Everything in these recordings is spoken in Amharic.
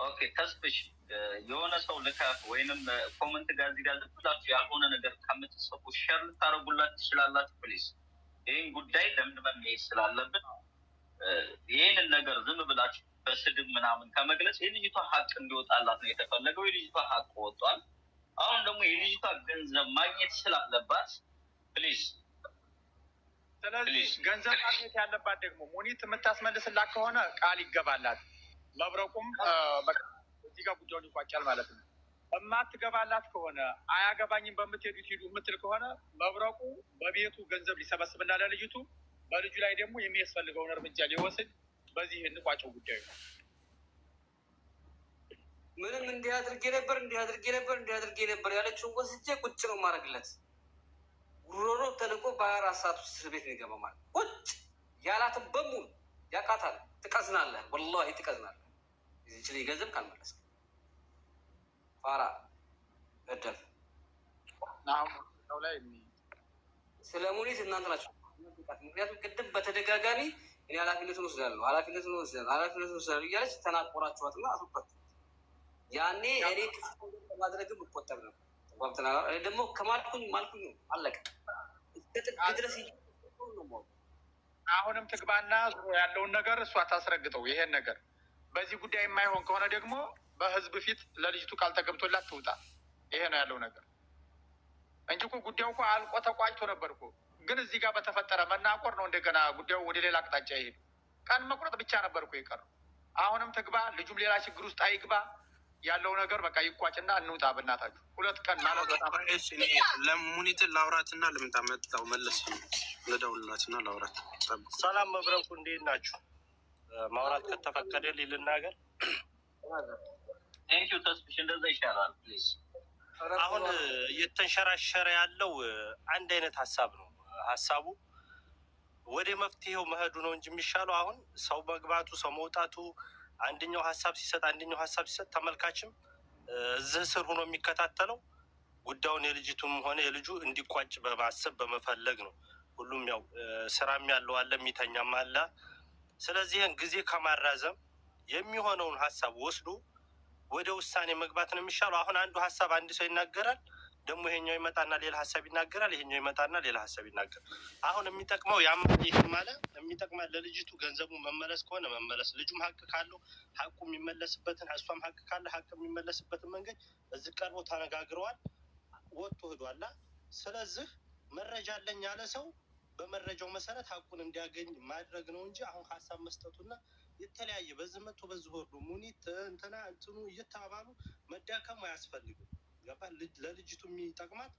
ኦኬ ተስፍሽ የሆነ ሰው ልካፍ ወይንም ኮመንት ጋር እዚህ ጋር ዝም ብላችሁ ያልሆነ ነገር ከምትጽፉ ሼር ልታደርጉላት ትችላላችሁ ፕሊዝ። ይህን ጉዳይ ለምንድን መሄድ ስላለብን ይህንን ነገር ዝም ብላችሁ በስድብ ምናምን ከመግለጽ የልጅቷ ሀቅ እንዲወጣላት ነው የተፈለገው። የልጅቷ ሀቅ ወጥቷል። አሁን ደግሞ የልጅቷ ገንዘብ ማግኘት ስላለባት ፕሊዝ። ስለዚህ ገንዘብ ማግኘት ያለባት ደግሞ ሙኒት የምታስመልስላት ከሆነ ቃል ይገባላት። መብረቁም እዚህ ጋር ጉዳዩን ይቋጫል ማለት ነው። የማትገባላት ከሆነ አያገባኝም በምትሄዱት ሂዱ የምትል ከሆነ መብረቁ በቤቱ ገንዘብ ሊሰበስብና ለልጅቱ በልጁ ላይ ደግሞ የሚያስፈልገውን እርምጃ ሊወስድ በዚህ እንቋጨው ጉዳዩ። ምንም እንዲህ አድርጌ ነበር ያለችውን ወስጄ ቁጭ ነው ማድረግለት። ጉሮሮ ተልቆ በ24 ሰዓት ውስጥ እስር ቤት ነው የገባው ማለት ቁጭ ያላትን በሙሉ ያቃታል። ትቀዝናለህ፣ ወላሂ ትቀዝናለህ። ይችል ገንዘብ ካልመለስክ ፋራ ገደፍ ላይ ስለ ሙኒት እናንተ ናቸው። ምክንያቱም ቅድም በተደጋጋሚ እኔ ኃላፊነቱን ወስዳለሁ እያለች ተናቆራችኋትና አስወጣት። ያኔ እኔ ክፉ ማድረግም እቆጠብ ነው። ደግሞ ከማልኩኝ አለቀ። ድረስ አሁንም ትግባና ያለውን ነገር እሷ ታስረግጠው። ይሄን ነገር በዚህ ጉዳይ የማይሆን ከሆነ ደግሞ በህዝብ ፊት ለልጅቱ ካልተገብቶላት ትውጣ። ይሄ ነው ያለው ነገር እንጂ እኮ ጉዳዩ እኮ አልቆ ተቋጭቶ ነበር እኮ። ግን እዚህ ጋር በተፈጠረ መናቆር ነው እንደገና ጉዳዩ ወደ ሌላ አቅጣጫ ይሄዱ። ቀን መቁረጥ ብቻ ነበር እኮ የቀረው። አሁንም ትግባ፣ ልጁም ሌላ ችግር ውስጥ አይግባ። ያለው ነገር በቃ ይቋጭና እንውጣ። በእናታችሁ 2 ቀን ማለት በጣም ለሙኒትን ላውራትና ለምን ታመጣው መለስ ለደውልላትና ላውራት። ሰላም መብረቁ፣ እንዴት ናችሁ? ማውራት ከተፈቀደ ልናገር። ቴንኪው ተስፍሽ፣ እንደዛ ይሻላል ፕሊዝ። አሁን እየተንሸራሸረ ያለው አንድ አይነት ሀሳብ ነው። ሀሳቡ ወደ መፍትሄው መሄዱ ነው እንጂ የሚሻለው አሁን ሰው መግባቱ ሰው መውጣቱ፣ አንደኛው ሀሳብ ሲሰጥ ተመልካችም እዚህ ስር ሆኖ የሚከታተለው ጉዳዩን የልጅቱም ሆነ የልጁ እንዲቋጭ በማሰብ በመፈለግ ነው። ሁሉም ያው ስራም ያለው አለ፣ የሚተኛም አለ። ስለዚህ ጊዜ ከማራዘም የሚሆነውን ሀሳብ ወስዶ ወደ ውሳኔ መግባት ነው የሚሻለው። አሁን አንዱ ሀሳብ አንድ ሰው ይናገራል፣ ደግሞ ይሄኛው ይመጣና ሌላ ሀሳብ ይናገራል፣ ይሄኛው ይመጣና ሌላ ሀሳብ ይናገራል። አሁን የሚጠቅመው ይህም ማለት የሚጠቅማል ለልጅቱ ገንዘቡ መመለስ ከሆነ መመለስ፣ ልጁም ሀቅ ካለው ሀቁ የሚመለስበትን፣ እሷም ሀቅ ካለ ሀቅ የሚመለስበትን መንገድ እዚህ ቀርቦ ተነጋግረዋል፣ ወጥቶ ሄዷል። ስለዚህ መረጃ አለኝ ያለ ሰው በመረጃው መሰረት ሀቁን እንዲያገኝ ማድረግ ነው እንጂ አሁን ሀሳብ መስጠቱና የተለያየ በዚህ መቶ በዚህ ወርዶ ሙኒት እንትና እንትኑ እየተባሉ መዳከሙ አያስፈልግም። ገባህ? ለልጅቱ የሚጠቅማት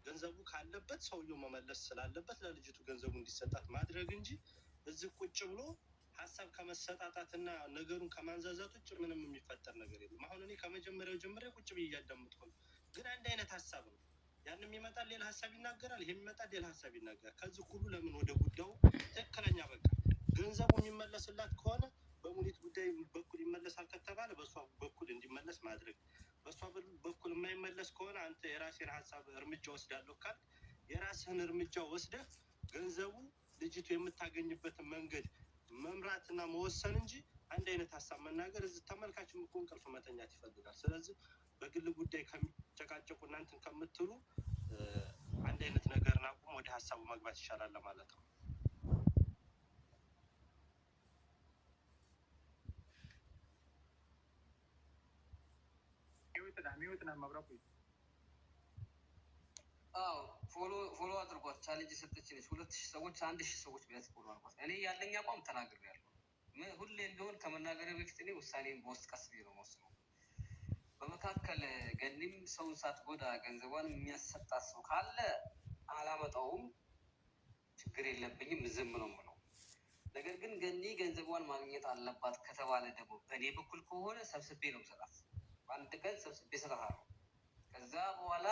ገንዘቡ ካለበት ሰውየው መመለስ ስላለበት ለልጅቱ ገንዘቡ እንዲሰጣት ማድረግ እንጂ እዚህ ቁጭ ብሎ ሀሳብ ከመሰጣጣትና ነገሩን ከማንዛዛት ውጭ ምንም የሚፈጠር ነገር የለም። አሁን እኔ ከመጀመሪያው ጀምሬ ቁጭ ብዬ እያዳመጥኩ ነው። ግን አንድ አይነት ሀሳብ ነው። ያንም ይመጣል ሌላ ሀሳብ ይናገራል፣ ይሄም ይመጣል ሌላ ሀሳብ ይናገራል። ከዚህ ሁሉ ለምን ወደ ጉዳዩ ትክክለኛ በቃ ገንዘቡ የሚመለስላት ከሆነ በሙኒት ጉዳይ በኩል ይመለሳል ከተባለ በእሷ በኩል እንዲመለስ ማድረግ፣ በእሷ በኩል የማይመለስ ከሆነ አንተ የራስህን ሀሳብ እርምጃ ወስዳለሁ ካልክ የራስህን እርምጃ ወስደህ ገንዘቡ ልጅቱ የምታገኝበትን መንገድ መምራትና መወሰን እንጂ አንድ አይነት ሀሳብ መናገር እዚህ ተመልካችም እኮ እንቅልፍ መተኛት ይፈልጋል። ስለዚህ በግል ጉዳይ ከሚጨቃጨቁ እናንተን ከምትሉ አንድ አይነት ነገርን አቁም፣ ወደ ሀሳቡ መግባት ይሻላል ለማለት ነው። ፎሎ አድርጓት። ቻሌንጅ የሰጠችልሽ 2000 ሰዎች 1000 ሰዎች ቢያንስ ፎሎ አድርጓት። እኔ ያለኝ አቋም ተናግሬያለሁ። ሁሌም ቢሆን ከመናገር በፊት እኔ ውሳኔን በውስጥ ቀስ ብዬ ነው የምወስነው። በመካከል ገኒም ሰውን ሳትጎዳ ገንዘቧን የሚያሰጣት ሰው ካለ አላመጣውም፣ ችግር የለብኝም፣ ዝም ነው የምለው። ነገር ግን ገኒ ገንዘቧን ማግኘት አለባት ከተባለ ደግሞ በእኔ በኩል ከሆነ ሰብስቤ ነው የምሰጣት። በአንድ ቀን ሰብስቤ እሰጣታለሁ። ከዛ በኋላ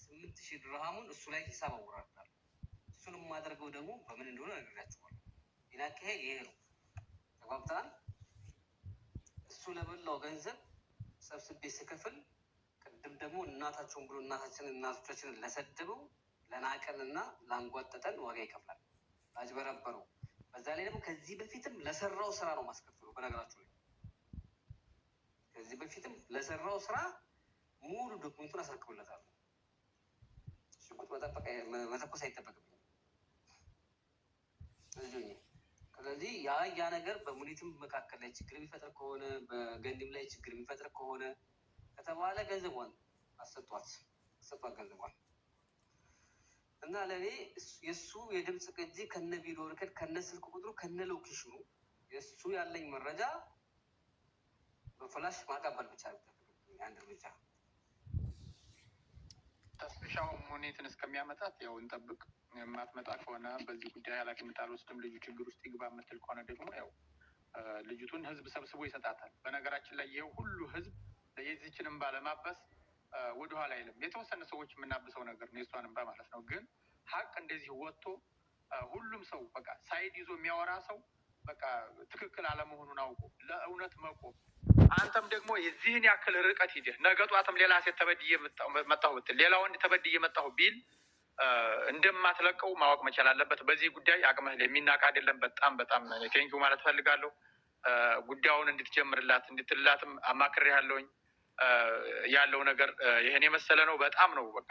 8000 ድርሃሙን እሱ ላይ ሂሳብ አወራርዳለሁ። እሱን የማደርገው ደግሞ በምን እንደሆነ ነግራችኋለሁ። ሌላ ከሄድ ይሄ ነው። ተጓብተናል። እሱ ለበላው ገንዘብ ሰብስቤ ስከፍል፣ ቅድም ደግሞ እናታቸውን ብሎ እናቶቻችንን ለሰደበው ለናቀንና ላንጓጠጠን ዋጋ ይከፍላል። ላጭበረበረው፣ በዛ ላይ ደግሞ ከዚህ በፊትም ለሰራው ስራ ነው ማስከፍለው። በነገራችሁ ላይ ከዚህ በፊትም ለሰራው ስራ ሙሉ ዶክመንቱን አስረክብለታለሁ። ሽጉጥ መተኮስ አይጠበቅብኝም። ስለዚህ ያ ነገር በሙኒትም መካከል ላይ ችግር የሚፈጥር ከሆነ በገንድም ላይ ችግር የሚፈጥር ከሆነ ከተባለ ገንዘቧን አሰጧት ገንዘቧን እና ለእኔ የእሱ የድምፅ ቅጂ ከነ ቪዲዮ ሪከርድ ከነ ስልክ ቁጥሩ ከነ ሎኬሽኑ የእሱ ያለኝ መረጃ በፍላሽ ማቀበል ብቻ አንድ እርምጃ ተስፋው ሙኒትን እስከሚያመጣት ያው እንጠብቅ። የማትመጣ ከሆነ በዚህ ጉዳይ ኃላፊነት አልወስድም ልጁ ችግር ውስጥ ይግባ የምትል ከሆነ ደግሞ ያው ልጅቱን ህዝብ ሰብስቦ ይሰጣታል። በነገራችን ላይ ይሄ ሁሉ ህዝብ የዚችንም ባለማበስ ወደኋላ አይልም። የተወሰነ ሰዎች የምናብሰው ነገር ነው የእሷንም በማለት ነው። ግን ሀቅ እንደዚህ ወጥቶ ሁሉም ሰው በቃ ሳይድ ይዞ የሚያወራ ሰው በቃ ትክክል አለመሆኑን አውቆ ለእውነት መቆም። አንተም ደግሞ የዚህን ያክል ርቀት ሂደህ ነገ ጧትም ሌላ ሴት ተበድዬ መጣሁ ብትል ሌላ ወንድ ተበድዬ መጣሁ ቢል እንደማትለቀው ማወቅ መቻል አለበት። በዚህ ጉዳይ አቅምህ የሚናቅ አይደለም። በጣም ቴንኪው ማለት ፈልጋለሁ። ጉዳዩን እንድትጀምርላት እንድትላትም አማክሬያለሁኝ። ያለው ነገር ይህን የመሰለ ነው። በጣም ነው በቃ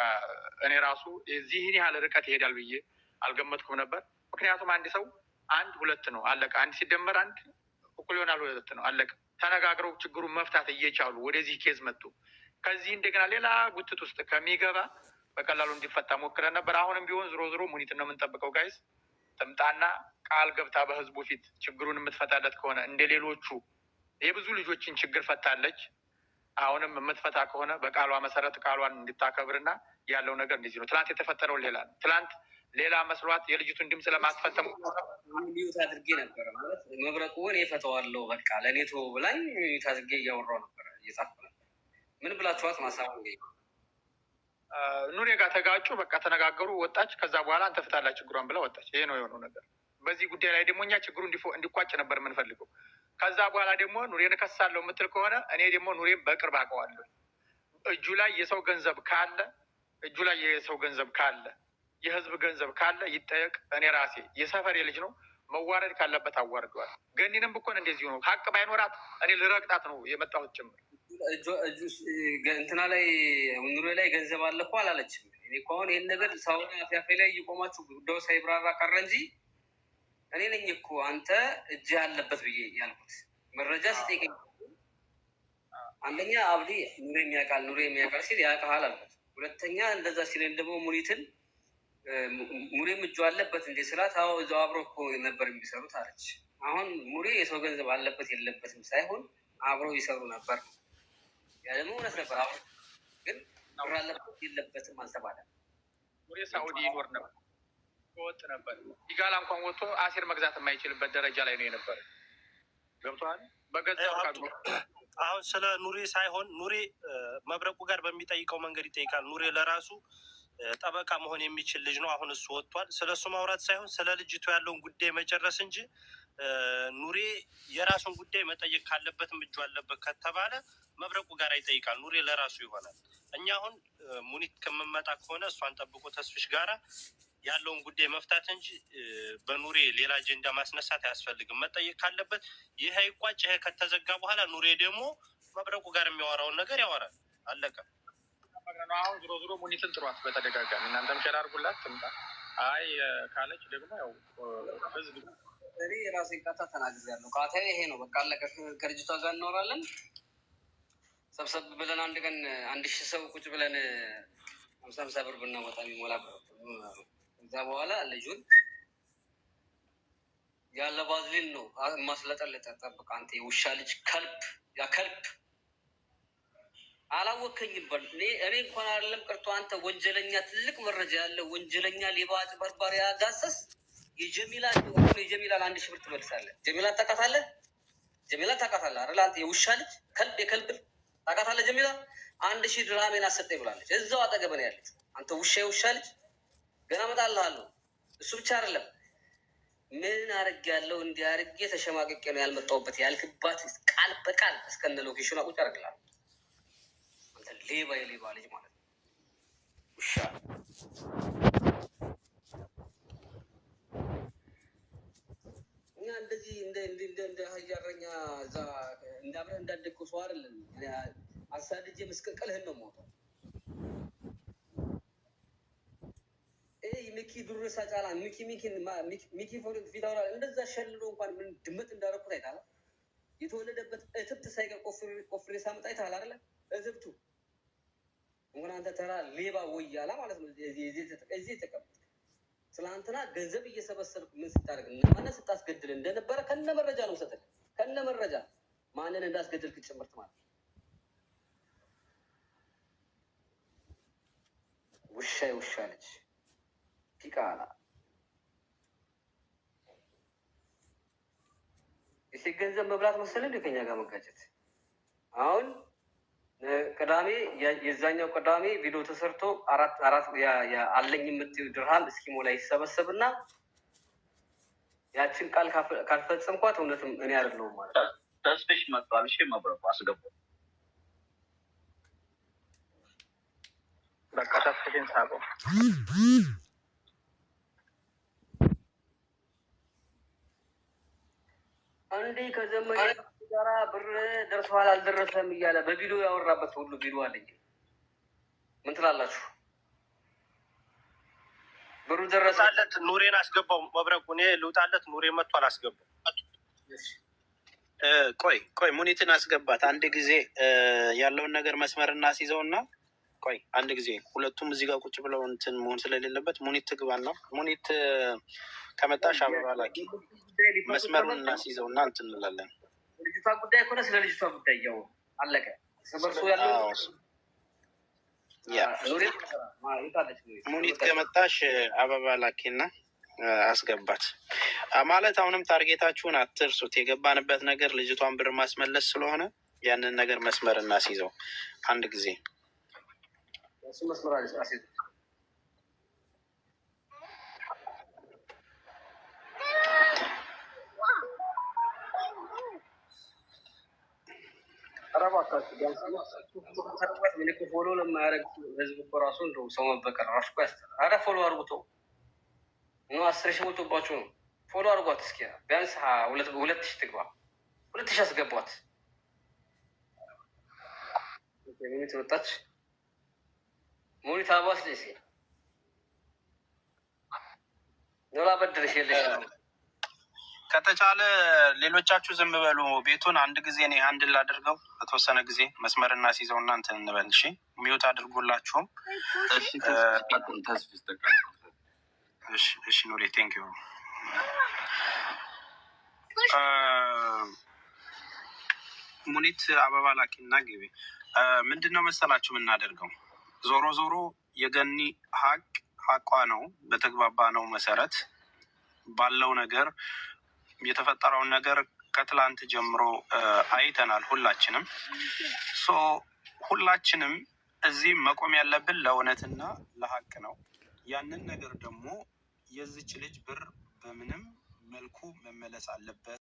እኔ ራሱ የዚህን ያህል ርቀት ይሄዳል ብዬ አልገመትኩም ነበር። ምክንያቱም አንድ ሰው 1 2 ነው አለቀ። 1 ሲደመር 1 እኩል ይሆናል 2 ነው አለቀ። ተነጋግረው ችግሩን መፍታት እየቻሉ ወደዚህ ኬዝ መጡ። ከዚህ እንደገና ሌላ ጉትት ውስጥ ከሚገባ በቀላሉ እንዲፈታ ሞክረን ነበር። አሁንም ቢሆን ዞሮ ሙኒትን ነው የምንጠብቀው። ጋይስ ትምጣና ቃል ገብታ በህዝቡ ፊት ችግሩን የምትፈታለት ከሆነ እንደ ሌሎቹ የብዙ ልጆችን ችግር ፈታለች። አሁንም የምትፈታ ከሆነ በቃሏ መሰረት ቃሏን እንድታከብርና ያለው ነገር እንደዚህ ነው። ትላንት የተፈጠረው ሌላ ነው። ትላንት ሌላ መስሏት የልጅቱን ድምፅ ለማስፈተም ሚዩት አድርጌ ነበረ ማለት መብረቁን የፈተዋለው በቃ ለኔቶ ብላኝ ሚዩት አድርጌ እያወራሁ ነበረ እየጻፍኩ ነበር። ምን ብላችኋት ማሳብ ኑሬ ጋር ተጋጩ። በቃ ተነጋገሩ፣ ወጣች። ከዛ በኋላ አንተ ፍታላት ችግሯን ብላ ወጣች። ይሄ ነው የሆነው ነገር። በዚህ ጉዳይ ላይ ደግሞ እኛ ችግሩ እንዲቋጭ ነበር የምንፈልገው። ከዛ በኋላ ደግሞ ኑሬን እከሳለሁ የምትል ከሆነ እኔ ደግሞ ኑሬን በቅርብ አውቀዋለሁ። እጁ ላይ የሰው ገንዘብ ካለ የህዝብ ገንዘብ ካለ ይጠየቅ። እኔ ራሴ የሰፈሬ ልጅ ነው፣ መዋረድ ካለበት አዋርደዋል። ገኒንም ብኮን እንደዚሁ ነው። ሀቅ ባይኖራት እኔ ልረግጣት ነው የመጣሁት ጭምር። እንትና ላይ ኑሬ ላይ ገንዘብ አለ እኮ አላለችም። እኔ እኮ አሁን ይህን ነገር ሳሁን አፊያፌ ላይ እየቆማችሁ ጉዳዩ ሳይብራራ ቀረ እንጂ እኔ ነኝ እኮ አንተ እጅ ያለበት ብዬ ያልኩት። መረጃ ስጠይቀኝ አንደኛ አብዲ ኑሬ የሚያውቃል ሲል ያውቃል አልኩት። ሁለተኛ እንደዛ ሲለኝ ደግሞ ሙኒትን ሙሬም እጁ አለበት እንዴ ስላት፣ አዎ እዛው አብሮ እኮ ነበር የሚሰሩት አለች። አሁን ሙሬ የሰው ገንዘብ አለበት የለበትም ሳይሆን አብረው ይሰሩ ነበር። ያ ደግሞ እውነት ነበር። አሁን ግን ብር አለበት የለበትም አልተባለም። ሙሬ ሳኡዲ ይኖር ነበር፣ ወጥ ነበር። ይጋላ እንኳን ወጥቶ አሲር መግዛት የማይችልበት ደረጃ ላይ ነው የነበረ። ገብቶሃል? በገንዘብ አሁን ስለ ኑሬ ሳይሆን ኑሬ መብረቁ ጋር በሚጠይቀው መንገድ ይጠይቃል። ኑሬ ለራሱ ጠበቃ መሆን የሚችል ልጅ ነው። አሁን እሱ ወጥቷል። ስለ እሱ ማውራት ሳይሆን ስለ ልጅቱ ያለውን ጉዳይ መጨረስ እንጂ ኑሬ የራሱን ጉዳይ መጠየቅ ካለበትም እጁ አለበት ከተባለ መብረቁ ጋር ይጠይቃል። ኑሬ ለራሱ ይሆናል። እኛ አሁን ሙኒት ከምመጣ ከሆነ እሷን ጠብቆ ተስፍሽ ጋራ ያለውን ጉዳይ መፍታት እንጂ በኑሬ ሌላ አጀንዳ ማስነሳት አያስፈልግም። መጠየቅ ካለበት ይሄ ይቋጭ። ይሄ ከተዘጋ በኋላ ኑሬ ደግሞ መብረቁ ጋር የሚያወራውን ነገር ያወራል። አለቀ። አሁን ዞሮ ሙኒትን ጥሯት በተደጋጋሚ እናንተም ሸር አድርጉላት ትምጣ። አይ ካለች ደግሞ ያው ህዝብ እኔ የራሴን ቃታ ተናግሬያለሁ። ቃታ ይሄ ነው በቃ አለቀ። ከልጅቷ ጋር እናወራለን። ሰብሰብ ብለን አንድ ቀን 1000 ሰው ቁጭ ብለን 50 ብር ብናወጣ የሚሞላ ከዛ በኋላ ልጁን ያለ ባዝሊን ነው ማስለጠለጠ። ጠብቅ አንተ የውሻ ልጅ ከልብ ያ ከልብ አላወከኝም። እኔ እንኳን አይደለም ቀርቶ አንተ ወንጀለኛ፣ ትልቅ መረጃ ያለ ወንጀለኛ፣ ሌባ፣ አጭበርባሪ፣ አጋሰስ የጀሚላ 1000 ብር ትመልሳለህ። ጀሚላ ታውቃታለህ? አይደል? አንተ የውሻ ልጅ ከልብ የከልብ ታውቃታለህ? ጀሚላ 1000 ድርሃሜን አሰጠኝ ብላለች። እዛው አጠገብ ነው ያለች። አንተ የውሻ ልጅ ገና እመጣልሃለሁ። እሱ ብቻ አይደለም ምን አድርጌያለሁ እንዲህ አድርጌ ተሸማቅቄ ነው ያልመጣሁበት ያልክባት ቃል በቃል እስከነ ሎኬሽኗ ቁጭ አደርግልሃለሁ። የሌባ ልጅ ማለት ነው። ውሻ እኛ እንደዚህ እንደ ሀያረኛ እዛ እንዳብረህ እንዳደግከው ሰው አይደለም። አሳድጄ ምስቅልቅልህን ነው የምወጣው። ሚኪ ዱርሳ ጫላ ሚኪ ፊታውራ እንደዛ ሸልሎ እንኳን ምን ድመት እንዳደረኩት አይታል። የተወለደበት እትብት ሳይቀር ቆፍሬ ሳመጣ አይታል አይደለ? እትብቱ እንኳን አንተ ተራ ሌባ ወያላ ማለት ነው። እዚህ ተቀመጥ ትላንትና ገንዘብ እየሰበሰብክ ምን ስታደርግ ማንን ስታስገድል እንደነበረ ከነ መረጃ ነው ሰጠኝ። ከነ መረጃ ማንን እንዳስገድልክ ጭምርት ማለት ውሻ ልጅ ፒቃላ የሴት ገንዘብ መብላት መሰለህ እንደ ከኛ ጋር መጋጨት። አሁን ቅዳሜ የዛኛው ቅዳሜ ቪዲዮ ተሰርቶ አራት አለኝ የምትይው ድርሃም እስኪሞላ ይሰበሰብና ያችን ቃል ካልፈጸምኳት እውነትም እኔ አይደለሁም ማለት ነው። ተስፍሽ መጥቷል። እሺ መብረቁ አስገቡ። በቃ ተስፍሽን ሳቆ አንዴ ከዘመን ጋራ ብር ደርሷል አልደረሰም እያለ በቪዲዮ ያወራበት ሁሉ ቪዲዮ አለኝ። ምን ትላላችሁ? ብሩ ደረሰለት። ኑሬን አስገባው። መብረቁ እኔ ልውጣለት። ኑሬ መጥቶ አላስገባው። ቆይ ሙኒትን አስገባት። አንድ ጊዜ ያለውን ነገር መስመር እናስይዘውና ቆይ አንድ ጊዜ ሁለቱም እዚህ ጋር ቁጭ ብለው እንትን መሆን ስለሌለበት ሙኒት ትግባና ሙኒት ከመጣሽ አበባ ላኪ። መስመሩን እናስይዘውና እንትን እንላለን። ልጅቷ ጉዳይ ከሆነ ስለ ልጅቷ ጉዳይ ያው አለቀ። ሰበርሶ ያለው ሙኒት ከመጣሽ አበባ ላኪና አስገባት ማለት። አሁንም ታርጌታችሁን አትርሱት። የገባንበት ነገር ልጅቷን ብር ማስመለስ ስለሆነ ያንን ነገር መስመር እናስይዘው አንድ ጊዜ። እሱ መስመር አስይዘው ፎሎ ለማያደርግ ህዝብ እኮ ራሱ እንደው ሰው መበቀል ራሱ እኮ ያስጠላል። ኧረ ፎሎ አድርጉት ነው 10 ሺህ ሞልቶባችሁ ነው። ፎሎ አድርጓት እስኪ ቢያንስ 2000 ትግባ። 2000 አስገቧት። ሙኒት ወጣች። ሙኒት አባስ ደስ ኖላ በድርሽ የለሽ ከተቻለ ሌሎቻችሁ ዝም በሉ። ቤቱን አንድ ጊዜ እኔ አንድ ላድርገው በተወሰነ ጊዜ መስመር እናስይዘው እና እንትን እንበል። እሺ ሚውት አድርጉላችሁም። እሺ ኑሬ ቴንክ ዩ። ሙኒት አበባ ላኪና ግቢ። ምንድን ነው መሰላችሁ የምናደርገው? ዞሮ ዞሮ የገኒ ሀቋ ነው። በተግባባ ነው መሰረት ባለው ነገር የተፈጠረውን ነገር ከትላንት ጀምሮ አይተናል ሁላችንም። ሁላችንም እዚህ መቆም ያለብን ለእውነትና ለሀቅ ነው። ያንን ነገር ደግሞ የዚች ልጅ ብር በምንም መልኩ መመለስ አለበት።